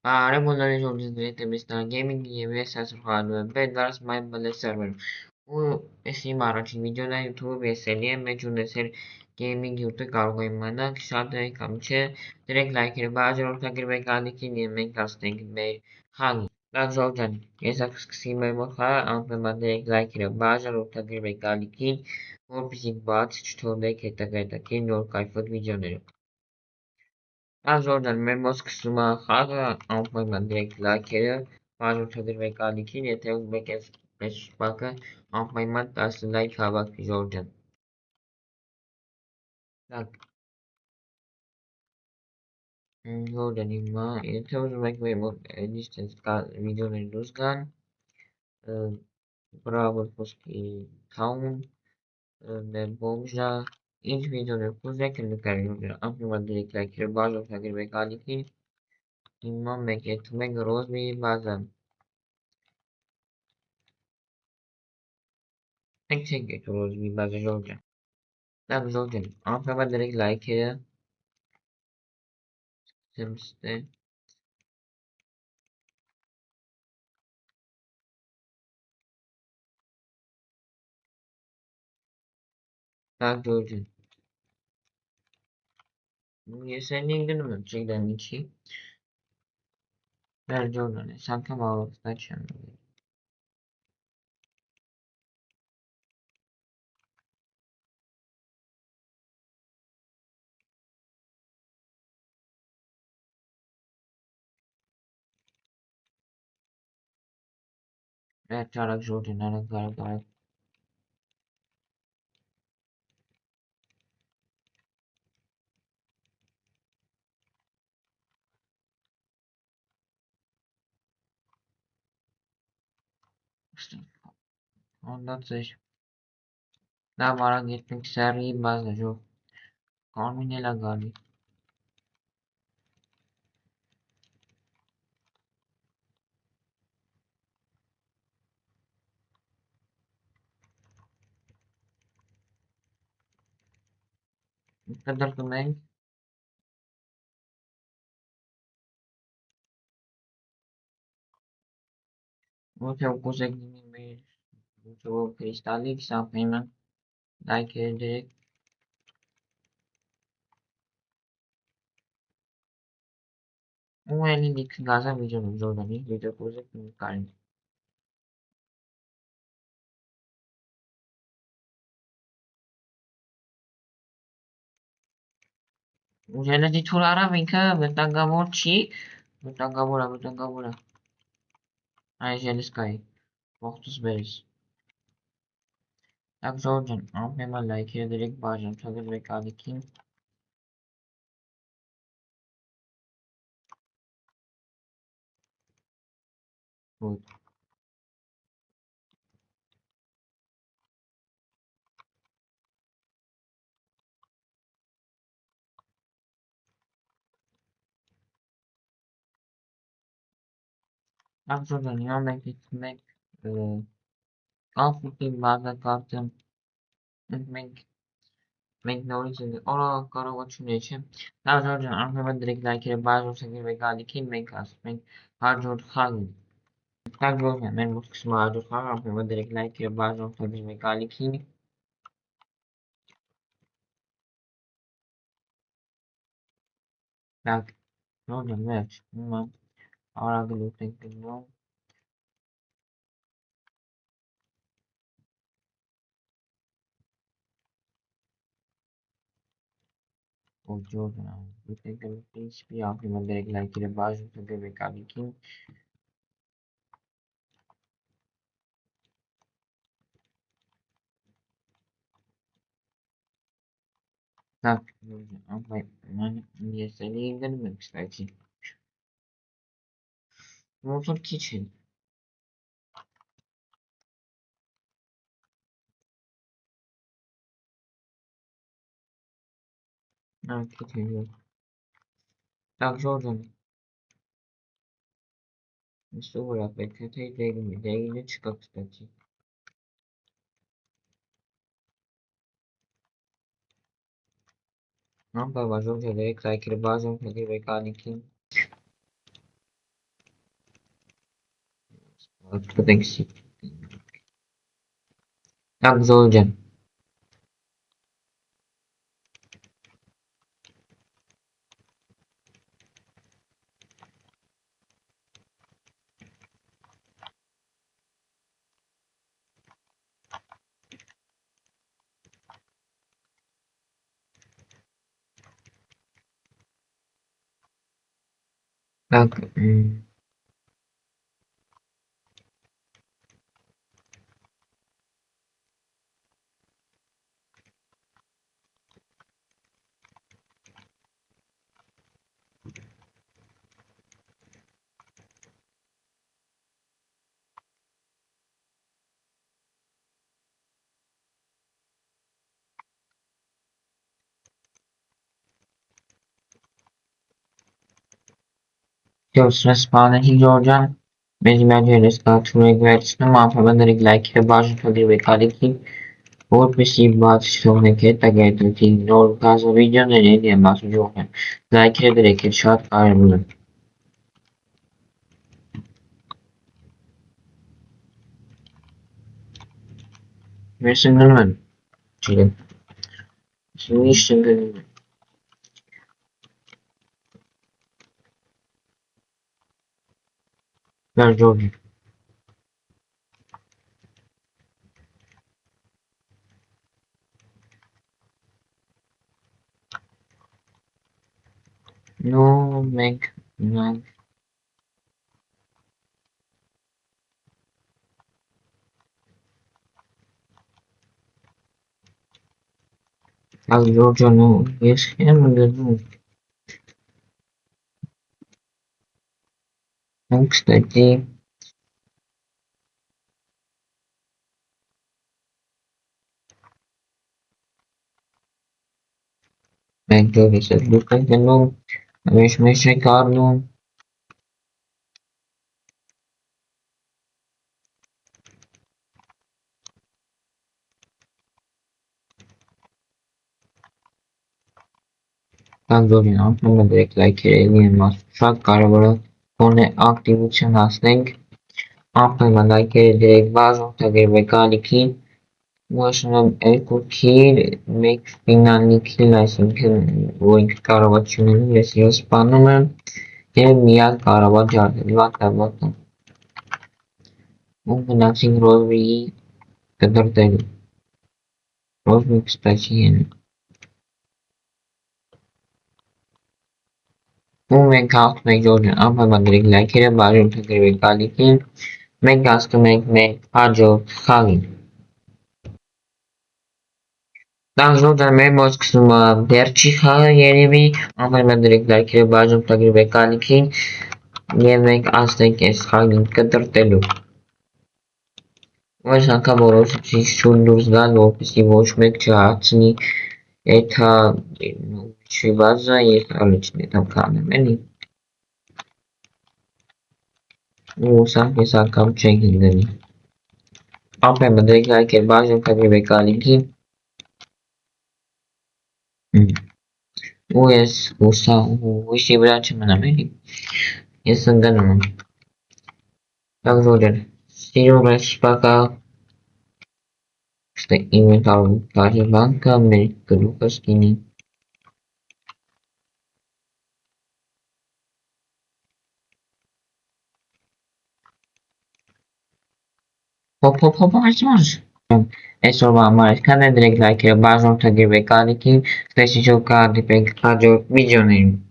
Արևմոլորի ժողովրդների դեմիստան գեյմինգի և ես ասրխալու եմ բեդվարս մայն բլե սերվեր ու էսիմ առաջին վիդեոն YouTube ես էլի եմ մեջ ունեցել գեյմինգ յութը կարող եմ իմանալ շատ է կամ չէ դրեք լայքերը բաժանորդագրվեք ալիքին և մենք ասնենք մեր խաղի լավ ժողովրդան ես սկսի մեր մոտ խաղը անպայման դրեք լայքերը բաժանորդագրվեք ալիքին որպեսզի բաց չթողնեք հետագայտակի նոր կայֆոտ վիդեոները Լավ ժողովրդան մեր մոտ սկսում է խաղը անպայման դրեք լայքերը բաժանորդագրվեք ալիքին եթե մեկ ես մեծ շպակը անպայման 10 լայք հավաքվի ժողովրդան Так, ժողովրդան հիմա եթե ուզում եք մեր մոտ դիստենս վիդեոներ դուրս գան բրավո խոսքի թաուն մեր բոմժա ինչ վիդեոներ կուզեք նկարել անպայման դրեք լայքերը բաժանորդագրվեք ալիքին հիմա մեկ եթում ենք ռոզմիրի բազա Մենք չենք գետու ռոզմիրի բազա ժողովրդան Լավ ժողովրդան անպայման դրեք լայքերը Սեմստե Լավ ժողովրդան Ես այն ենք դնում եմ չեք դա միջի Լավ ժողովրդան ես անգամ ավաստա չեմ Ճարակ ժողովրդան արագ Հոնդաց էր Լավ արագ ետնենք սարի բազա ժող Կարմին էլա գալի Կդրտում ենք Ոթե ուկուզեք դիմի մեր ուջով կրիստալիկ սապայման լայքերը դրեք ու էլի լիքը գազա վիդեոներ ժողովրդան ինչ վիդեո կուզեք նկարին Ուժելეთი թուր արավ ինքը վտանգավոր չի վտանգավոր է Այ ժելսկայի ողտուս բերես Լավ ժողովրդան անպայման լայքերը դրեք բաժանորդագրվեք ալիքին Good Լավ ժողովրդան հիմա մենք կամպուտի բազա կարտը մենք նորից կարողություն չէ Լավ ժողովրդան անպայման դրեք լայքերը բաժանորդագրվեք ալիքին մենք ասում ենք հաջորդ խաղին Լավ ժողովրդան մեր մոտ սկսում է հաջորդ խաղը անպայման դրեք լայքերը բաժանորդագրվեք ալիքին Լավ ժողովրդան վերջ հիմա արագ լուտ ենք գնում Jordan, we take a PHP optimal direct like the base to the mechanic. Так, yes, I need the mix actually. Motor kitchen. No kitchen. Так, Jordan. Что вы опять хотите яичко, кстати. Нам повожу direct like the base to the mechanic. Proteksi. Çok güzel olacak. Bak. Yostra spawner Georgia. Benjamin Rescatului Gretchen, Mafia like Bajul de Becalichi, or perceived but Shoneket again to ignore Gaza region and India Masu Johan. Like the shot Ireland. Messengerman. Chile. Swedish Georgia. No, make no. Georgia no. Yes, him the Кстати, Bengali sergileyen meşmeşe karnı Tanzania aslında direkt like alien truck karabara kone aktivitesi nasıl aslında like direkt bazı tagir ve kaliki Başına ekukir make finaliki laysin wing karaba çünün ve siyas panumen ke miyal karaba jardı vata mungkin naksing rosbi kadar tadi rosbi spesiyen Movement count make Jordan apa magrig like kira baru tagir kaliki make ask make hajo khalid Danzondan memos kısmı Berçika yerimi apa magrig like kira baru tagir kaliki yemek aztek es halin kadar telu Oysa kaboros şulduzdan ofisi boşmek çağatını eta şivaza yeterli tam kanemeni Usa sakam çekildi. Apa madrika ke bajo kagri kaliki Uyes usa ushi branch manameni Yesangan Tak Jordan Siro respaka Ste inventar kari banka Amerika Lucas kini Hop marş. Esorba Amerika'da direkt like bajo tagir kaliki Ste şoka dipek kajo visionerim